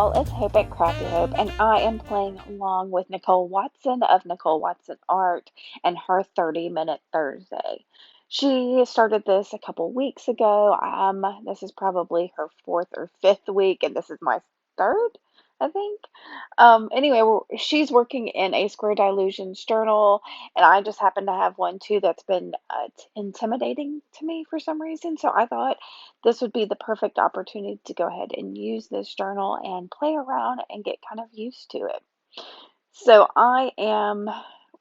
y'all. It's Hope at Crafty Hope, and I am playing along with Nicole Watson of Nicole Watson Art and her 30-minute Thursday. She started this a couple weeks ago. This is probably her fourth or fifth week, and this is my third, I think. Anyway, she's working in a Square Dilutions journal, and I just happen to have one too that's been intimidating to me for some reason. So I thought this would be the perfect opportunity to go ahead and use this journal and play around and get kind of used to it. So I am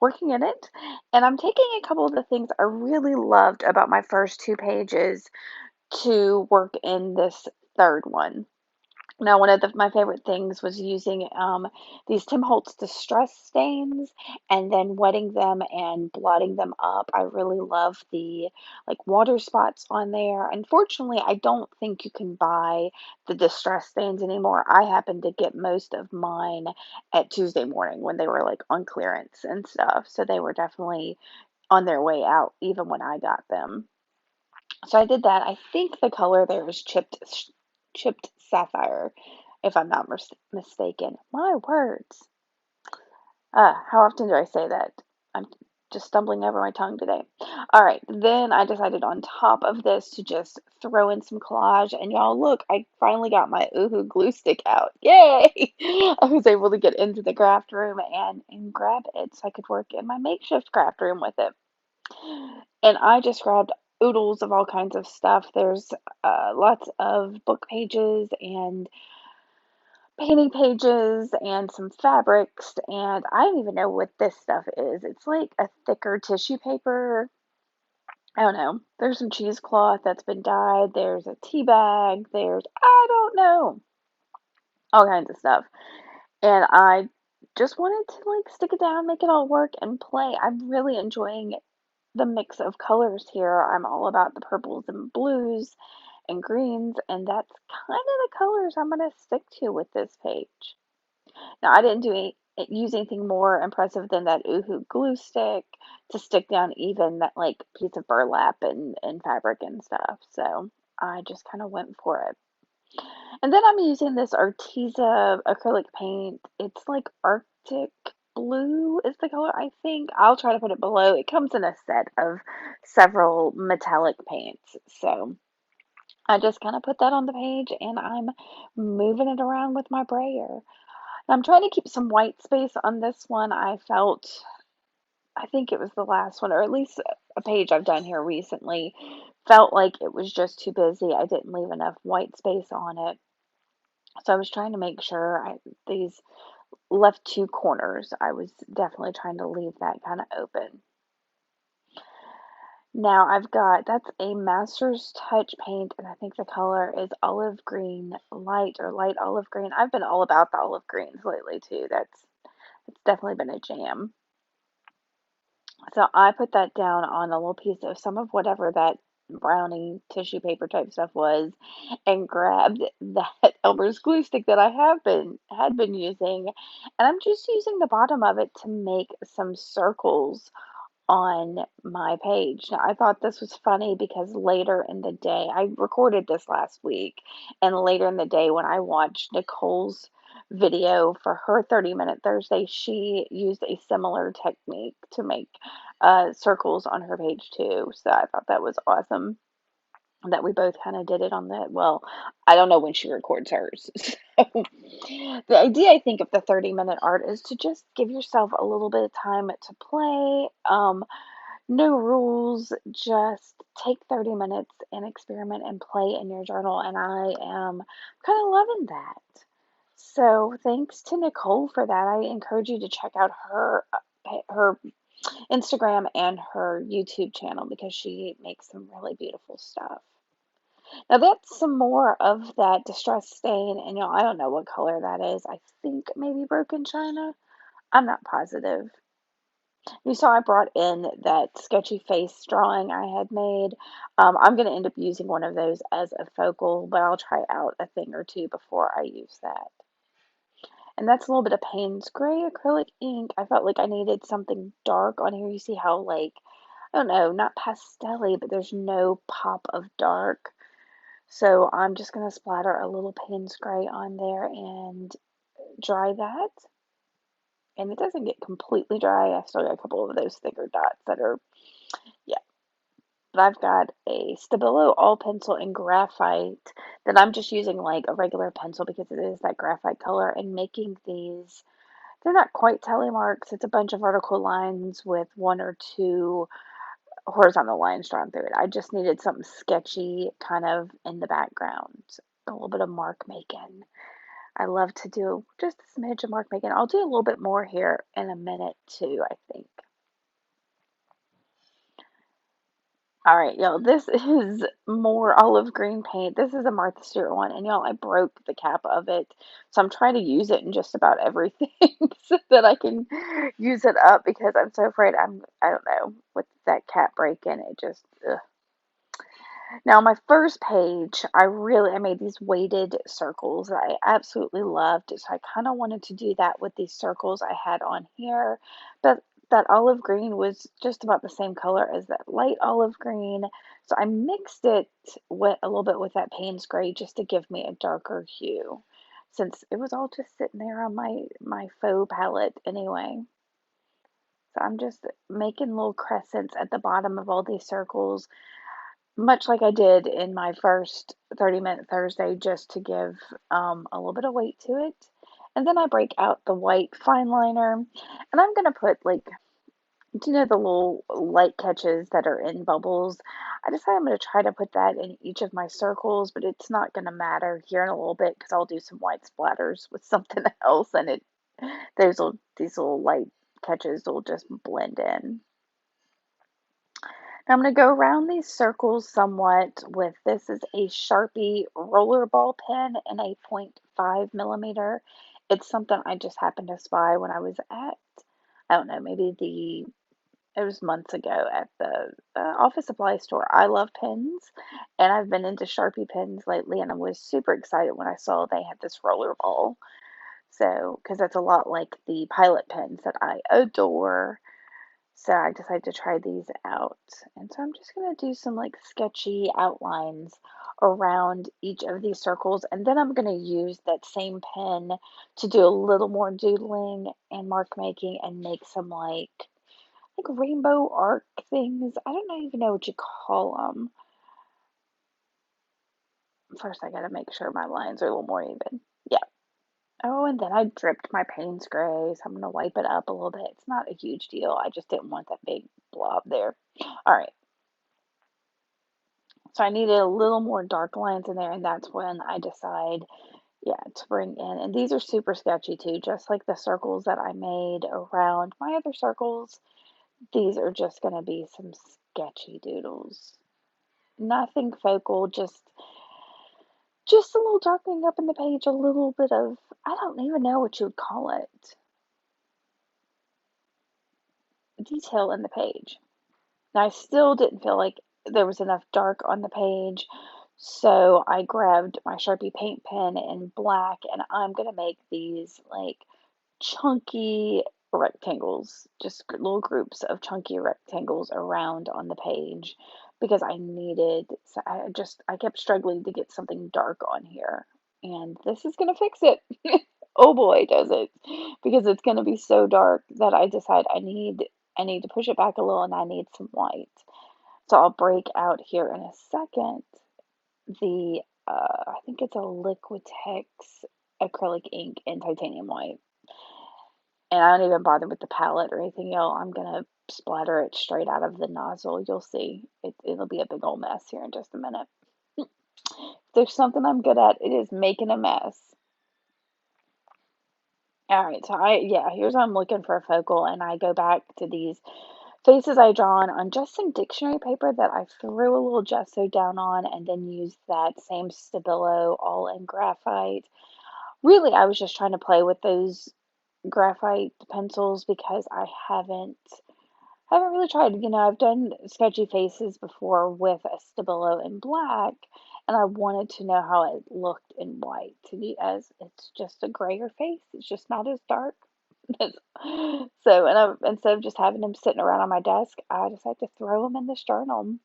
working in it, and I'm taking a couple of the things I really loved about my first two pages to work in this third one. Now, one of my favorite things was using these Tim Holtz Distress stains and then wetting them and blotting them up. I really love the like water spots on there. Unfortunately, I don't think you can buy the distress stains anymore. I happened to get most of mine at Tuesday morning when they were like on clearance and stuff. So they were definitely on their way out even when I got them. So I did that. I think the color there is chipped sapphire, if I'm not mistaken. My words. How often do I say that? I'm just stumbling over my tongue today. All right, then I decided on top of this to just throw in some collage. And y'all, look, I finally got my Oohoo glue stick out. Yay! I was able to get into the craft room and grab it so I could work in my makeshift craft room with it. And I just grabbed oodles of all kinds of stuff. There's lots of book pages and painting pages and some fabrics. And I don't even know what this stuff is. It's like a thicker tissue paper. I don't know. There's some cheesecloth that's been dyed. There's a tea bag. I don't know, all kinds of stuff. And I just wanted to like stick it down, make it all work, and play. I'm really enjoying the mix of colors here. I'm all about the purples and blues and greens, and that's kind of the colors I'm going to stick to with this page. Now, I didn't use anything more impressive than that Oohoo glue stick to stick down even that like piece of burlap and fabric and stuff. So I just kind of went for it. And then I'm using this Arteza acrylic paint. It's like Arctic blue is the color, I think. I'll try to put it below. It comes in a set of several metallic paints. So I just kind of put that on the page and I'm moving it around with my brayer. And I'm trying to keep some white space on this one. I think it was the last one, or at least a page I've done here recently, felt like it was just too busy. I didn't leave enough white space on it. So I was trying to make sure these left two corners. I was definitely trying to leave that kind of open. Now I've got, that's a Master's Touch paint, and I think the color is olive green, light or light olive green. I've been all about the olive greens lately too. It's definitely been a jam. So I put that down on a little piece of some of whatever that brownie tissue paper type stuff was and grabbed that Elmer's glue stick that I had been using, and I'm just using the bottom of it to make some circles on my page. Now, I thought this was funny because later in the day, I recorded this last week, and later in the day when I watched Nicole's video for her 30-minute Thursday, she used a similar technique to make circles on her page too. So I thought that was awesome that we both kind of did it on that. Well, I don't know when she records hers. So the idea, I think, of the 30-minute art is to just give yourself a little bit of time to play. No rules, just take 30 minutes and experiment and play in your journal. And I am kind of loving that. So thanks to Nicole for that. I encourage you to check out her Instagram and her YouTube channel because she makes some really beautiful stuff. Now that's some more of that distress stain, and I don't know what color that is. I think maybe broken china. I'm not positive. You saw I brought in that sketchy face drawing I had made. I'm going to end up using one of those as a focal, but I'll try out a thing or two before I use that. And that's a little bit of Payne's Gray acrylic ink. I felt like I needed something dark on here. You see how, like, I don't know, not pastel-y, but there's no pop of dark. So I'm just going to splatter a little Payne's Gray on there and dry that. And it doesn't get completely dry. I still got a couple of those thicker dots that are, yeah. But I've got a Stabilo all pencil in graphite that I'm just using like a regular pencil because it is that graphite color and making these. They're not quite tally marks. It's a bunch of vertical lines with one or two horizontal lines drawn through it. I just needed something sketchy kind of in the background. A little bit of mark making. I love to do just a smidge of mark making. I'll do a little bit more here in a minute too, I think. All right, y'all, this is more olive green paint. This is a Martha Stewart one, and y'all, I broke the cap of it. So I'm trying to use it in just about everything so that I can use it up because I'm so afraid I don't know, with that cap breaking, it just, ugh. Now, my first page, I made these weighted circles that I absolutely loved. So I kind of wanted to do that with these circles I had on here. But that olive green was just about the same color as that light olive green. So I mixed it with a little bit with that Payne's Gray just to give me a darker hue. Since it was all just sitting there on my faux palette anyway. So I'm just making little crescents at the bottom of all these circles much like I did in my first 30-minute Thursday, just to give a little bit of weight to it. And then I break out the white fine liner, and I'm gonna put like, do you know the little light catches that are in bubbles? I decided I'm gonna try to put that in each of my circles, but it's not gonna matter here in a little bit because I'll do some white splatters with something else, and these little light catches will just blend in. Now I'm going to go around these circles somewhat with this is a Sharpie rollerball pen in a .5 millimeter. It's something I just happened to spy when I was at, I don't know, it was months ago at the office supply store. I love pens, and I've been into Sharpie pens lately, and I was super excited when I saw they had this rollerball. So, because that's a lot like the Pilot pens that I adore. So I decided to try these out. And so I'm just going to do some like sketchy outlines around each of these circles. And then I'm going to use that same pen to do a little more doodling and mark making and make some like rainbow arc things. I don't even know what you call them. First, I got to make sure my lines are a little more even. Yeah. Oh, and then I dripped my Payne's Gray, so I'm going to wipe it up a little bit. It's not a huge deal. I just didn't want that big blob there. All right. So I needed a little more dark lines in there, and that's when I decide, yeah, to bring in. And these are super sketchy too, just like the circles that I made around my other circles. These are just going to be some sketchy doodles. Nothing focal, just a little darkening up in the page, a little bit of, I don't even know what you would call it, detail in the page. Now, I still didn't feel like there was enough dark on the page, so I grabbed my Sharpie paint pen in black, and I'm gonna make these like chunky rectangles, just little groups of chunky rectangles around on the page because so I kept struggling to get something dark on here, and this is gonna fix it. Oh boy, does it, because it's gonna be so dark that I need to push it back a little and I need some white. So I'll break out here in a second I think it's a Liquitex acrylic ink in titanium white. And I don't even bother with the palette or anything else. I'm gonna splatter it straight out of the nozzle. You'll see. It'll be a big old mess here in just a minute. If there's something I'm good at, it is making a mess. Alright, so here's what I'm looking for a focal, and I go back to these faces I drawn on just some dictionary paper that I threw a little gesso down on and then used that same Stabilo all in graphite. Really, I was just trying to play with those graphite pencils because I haven't really tried. I've done sketchy faces before with a Stabilo in black, and I wanted to know how it looked in white to be as it's just a grayer face. It's just not as dark. So, instead of just having them sitting around on my desk, I decided to throw them in this journal,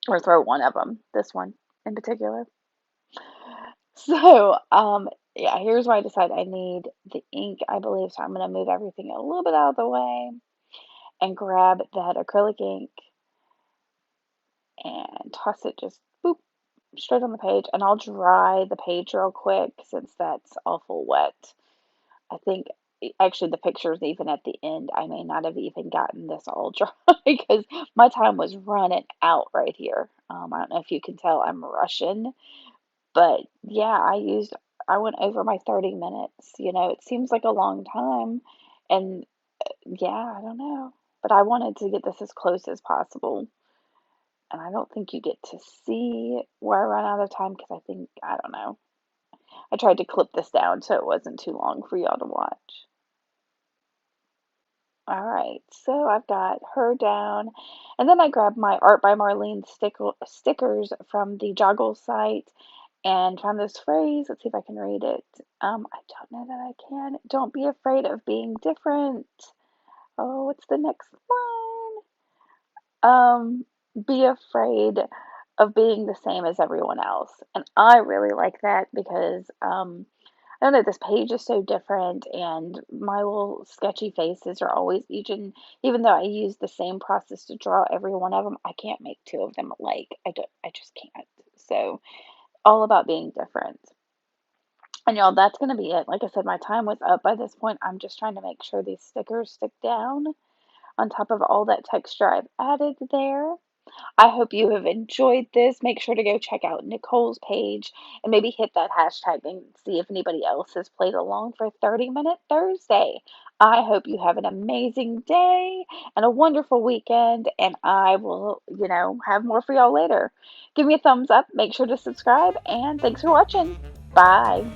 or throw one of them, this one in particular. Yeah, here's why I decided I need the ink, I believe. So I'm going to move everything a little bit out of the way and grab that acrylic ink and toss it just boop straight on the page. And I'll dry the page real quick since that's awful wet. I think actually the pictures even at the end, I may not have even gotten this all dry because my time was running out right here. I don't know if you can tell I'm rushing, but yeah, I went over my 30 minutes. It seems like a long time, and yeah, I don't know, but I wanted to get this as close as possible, and I don't think you get to see where I run out of time because I don't know. I tried to clip this down so it wasn't too long for y'all to watch. All right, so I've got her down, and then I grabbed my Art by Marlene stickers from the Joggle site and found this phrase. Let's see if I can read it. I don't know that I can. Don't be afraid of being different. Oh, what's the next line? Be afraid of being the same as everyone else. And I really like that because I don't know, this page is so different, and my little sketchy faces are always even though I use the same process to draw every one of them, I can't make two of them alike. I just can't. So, all about being different. And y'all, that's gonna be it. Like I said, my time was up by this point. I'm just trying to make sure these stickers stick down on top of all that texture I've added there. I hope you have enjoyed this. Make sure to go check out Nicole's page and maybe hit that hashtag and see if anybody else has played along for 30 Minute Thursday. I hope you have an amazing day and a wonderful weekend, and I will, have more for y'all later. Give me a thumbs up, make sure to subscribe, and thanks for watching. Bye.